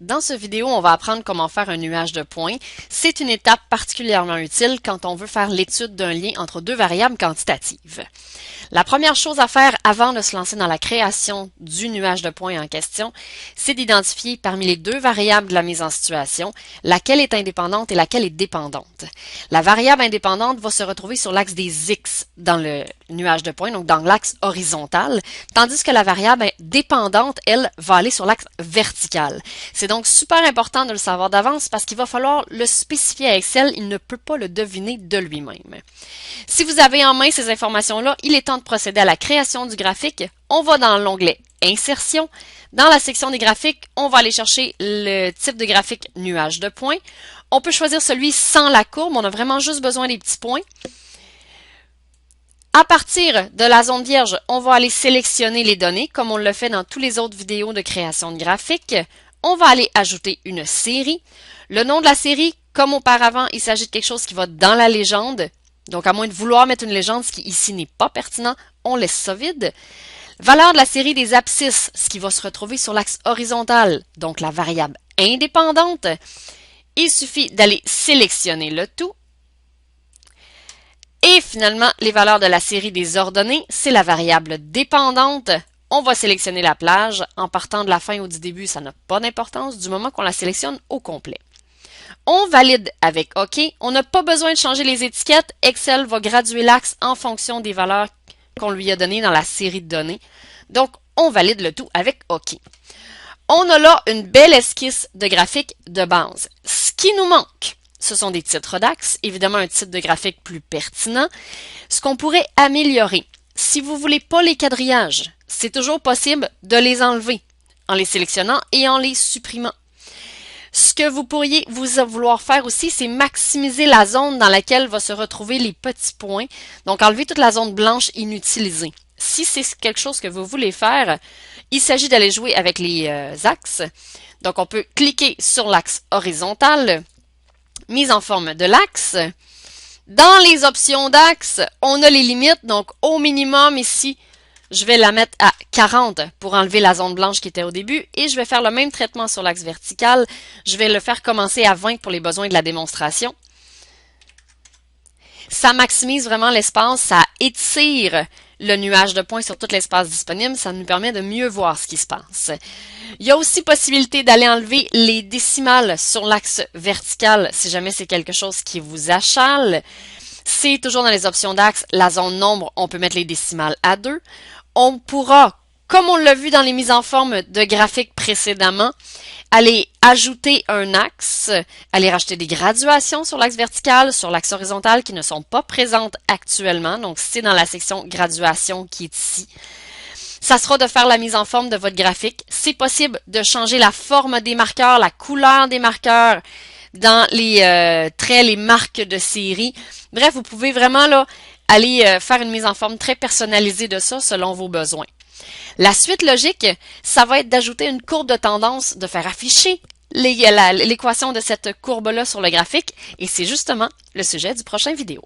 Dans cette vidéo, on va apprendre comment faire un nuage de points. C'est une étape particulièrement utile quand on veut faire l'étude d'un lien entre deux variables quantitatives. La première chose à faire avant de se lancer dans la création du nuage de points en question, c'est d'identifier parmi les deux variables de la mise en situation, laquelle est indépendante et laquelle est dépendante. La variable indépendante va se retrouver sur l'axe des X dans le nuage de points, donc dans l'axe horizontal, tandis que la variable dépendante, elle, va aller sur l'axe vertical. C'est donc super important de le savoir d'avance parce qu'il va falloir le spécifier à Excel, il ne peut pas le deviner de lui-même. Si vous avez en main ces informations-là, il est temps de procéder à la création du graphique. On va dans l'onglet Insertion. Dans la section des graphiques, on va aller chercher le type de graphique nuage de points. On peut choisir celui sans la courbe, on a vraiment juste besoin des petits points. À partir de la zone vierge, on va aller sélectionner les données, comme on le fait dans toutes les autres vidéos de création de graphiques. On va aller ajouter une série. Le nom de la série, comme auparavant, il s'agit de quelque chose qui va dans la légende. Donc, à moins de vouloir mettre une légende, ce qui ici n'est pas pertinent, on laisse ça vide. Valeur de la série des abscisses, ce qui va se retrouver sur l'axe horizontal, donc la variable indépendante. Il suffit d'aller sélectionner le tout. Et finalement, les valeurs de la série des ordonnées, c'est la variable dépendante. On va sélectionner la plage. En partant de la fin ou du début, ça n'a pas d'importance du moment qu'on la sélectionne au complet. On valide avec OK. On n'a pas besoin de changer les étiquettes. Excel va graduer l'axe en fonction des valeurs qu'on lui a données dans la série de données. Donc, on valide le tout avec OK. On a là une belle esquisse de graphique de base. Ce qui nous manque, ce sont des titres d'axe, évidemment un titre de graphique plus pertinent. Ce qu'on pourrait améliorer, si vous ne voulez pas les quadrillages, c'est toujours possible de les enlever en les sélectionnant et en les supprimant. Ce que vous pourriez vouloir faire aussi, c'est maximiser la zone dans laquelle vont se retrouver les petits points. Donc, enlever toute la zone blanche inutilisée. Si c'est quelque chose que vous voulez faire, il s'agit d'aller jouer avec les axes. Donc, on peut cliquer sur l'axe horizontal, mise en forme de l'axe. Dans les options d'axe, on a les limites. Donc, au minimum ici, je vais la mettre à 40 pour enlever la zone blanche qui était au début et je vais faire le même traitement sur l'axe vertical. Je vais le faire commencer à 20 pour les besoins de la démonstration. Ça maximise vraiment l'espace, ça étire le nuage de points sur tout l'espace disponible, ça nous permet de mieux voir ce qui se passe. Il y a aussi possibilité d'aller enlever les décimales sur l'axe vertical si jamais c'est quelque chose qui vous achale. C'est toujours dans les options d'axe, la zone nombre, on peut mettre les décimales à 2. On pourra, comme on l'a vu dans les mises en forme de graphiques précédemment, aller ajouter un axe, aller rajouter des graduations sur l'axe vertical, sur l'axe horizontal qui ne sont pas présentes actuellement. Donc, c'est dans la section graduation qui est ici. Ça sera de faire la mise en forme de votre graphique. C'est possible de changer la forme des marqueurs, la couleur des marqueurs dans les traits, les marques de série. Bref, vous pouvez vraiment là aller faire une mise en forme très personnalisée de ça selon vos besoins. La suite logique, ça va être d'ajouter une courbe de tendance, de faire afficher l'équation de cette courbe-là sur le graphique, et c'est justement le sujet du prochain vidéo.